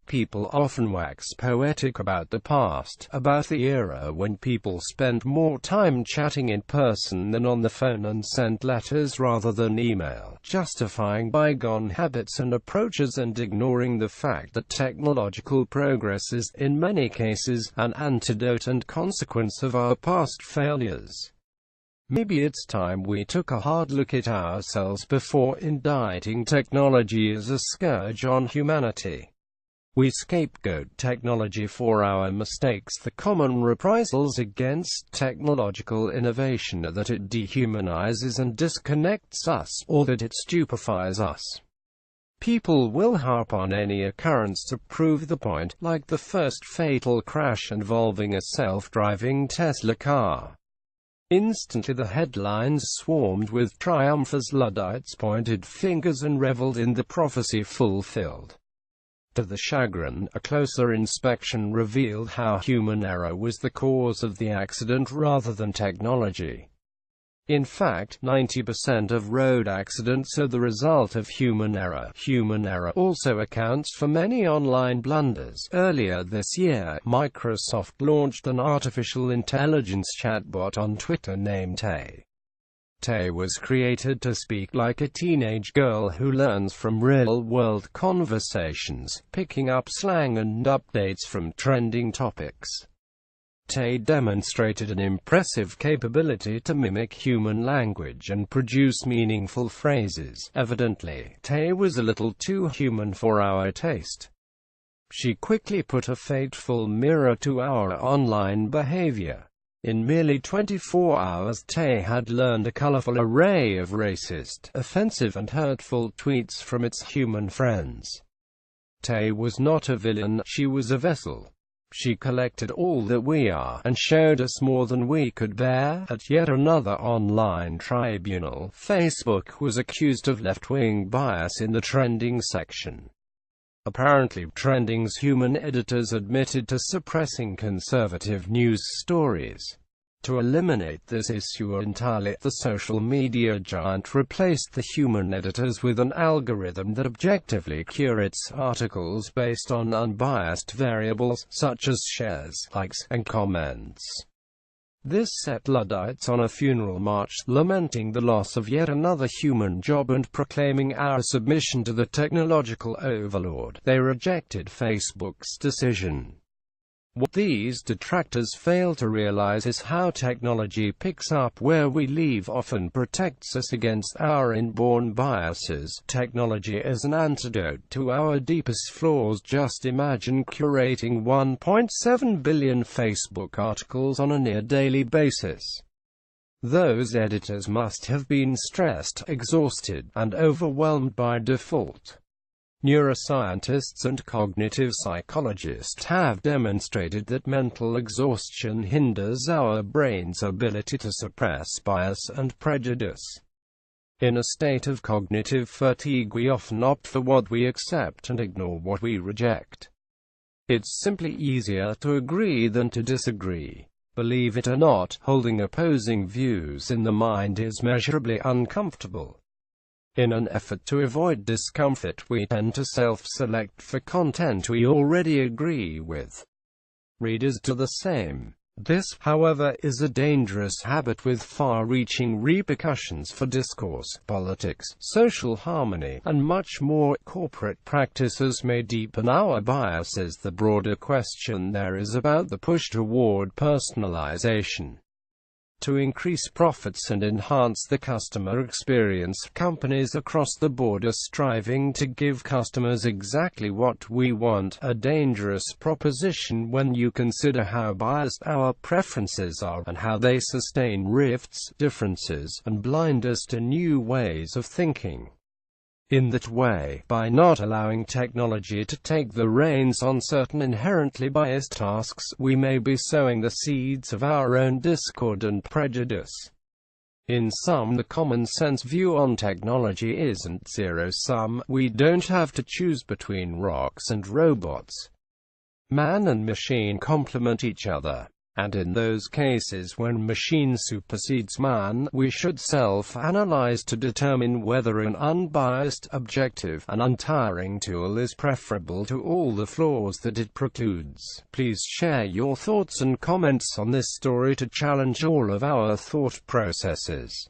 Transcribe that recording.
People often wax poetic about the past, about the era when people spent more time chatting in person than on the phone and sent letters rather than email, justifying bygone habits and approaches and ignoring the fact that technological progress is, in many cases, an antidote and consequence of our past failures. Maybe it's time we took a hard look at ourselves before indicting technology as a scourge on humanity. We scapegoat technology for our mistakes, the common reprisals against technological innovation are that it dehumanizes and disconnects us, or that it stupefies us. People will harp on any occurrence to prove the point, like the first fatal crash involving a self-driving Tesla car. Instantly the headlines swarmed with triumph as Luddites pointed fingers and reveled in the prophecy fulfilled. To the chagrin, a closer inspection revealed how human error was the cause of the accident rather than technology. In fact, 90% of road accidents are the result of human error. Human error also accounts for many online blunders. Earlier this year, Microsoft launched an artificial intelligence chatbot on Twitter named Tay. Tay was created to speak like a teenage girl who learns from real-world conversations, picking up slang and updates from trending topics. Tay demonstrated an impressive capability to mimic human language and produce meaningful phrases. Evidently, Tay was a little too human for our taste. She quickly put a fateful mirror to our online behavior. In merely 24 hours, Tay had learned a colorful array of racist, offensive and hurtful tweets from its human friends. Tay was not a villain, she was a vessel. She collected all that we are, and showed us more than we could bear. At yet another online tribunal, Facebook was accused of left-wing bias in the trending section. Apparently, Trending's human editors admitted to suppressing conservative news stories. To eliminate this issue entirely, the social media giant replaced the human editors with an algorithm that objectively curates articles based on unbiased variables, such as shares, likes, and comments. This set Luddites on a funeral march, lamenting the loss of yet another human job and proclaiming our submission to the technological overlord. They rejected Facebook's decision. What these detractors fail to realize is how technology picks up where we leave off and protects us against our inborn biases. Technology is an antidote to our deepest flaws. Just imagine curating 1.7 billion Facebook articles on a near-daily basis. Those editors must have been stressed, exhausted, and overwhelmed by default. Neuroscientists and cognitive psychologists have demonstrated that mental exhaustion hinders our brain's ability to suppress bias and prejudice. In a state of cognitive fatigue, we often opt for what we accept and ignore what we reject. It's simply easier to agree than to disagree. Believe it or not, holding opposing views in the mind is measurably uncomfortable. In an effort to avoid discomfort, we tend to self-select for content we already agree with. Readers do the same. This, however, is a dangerous habit with far-reaching repercussions for discourse, politics, social harmony, and much more. Corporate practices may deepen our biases. The broader question there is about the push toward personalization. To increase profits and enhance the customer experience, companies across the board are striving to give customers exactly what we want, a dangerous proposition when you consider how biased our preferences are, and how they sustain rifts, differences, and blind us to new ways of thinking. In that way, by not allowing technology to take the reins on certain inherently biased tasks, we may be sowing the seeds of our own discord and prejudice. In sum, the common-sense view on technology isn't zero-sum. We don't have to choose between rocks and robots. Man and machine complement each other. And in those cases when machine supersedes man, we should self-analyze to determine whether an unbiased, objective, and untiring tool is preferable to all the flaws that it precludes. Please share your thoughts and comments on this story to challenge all of our thought processes.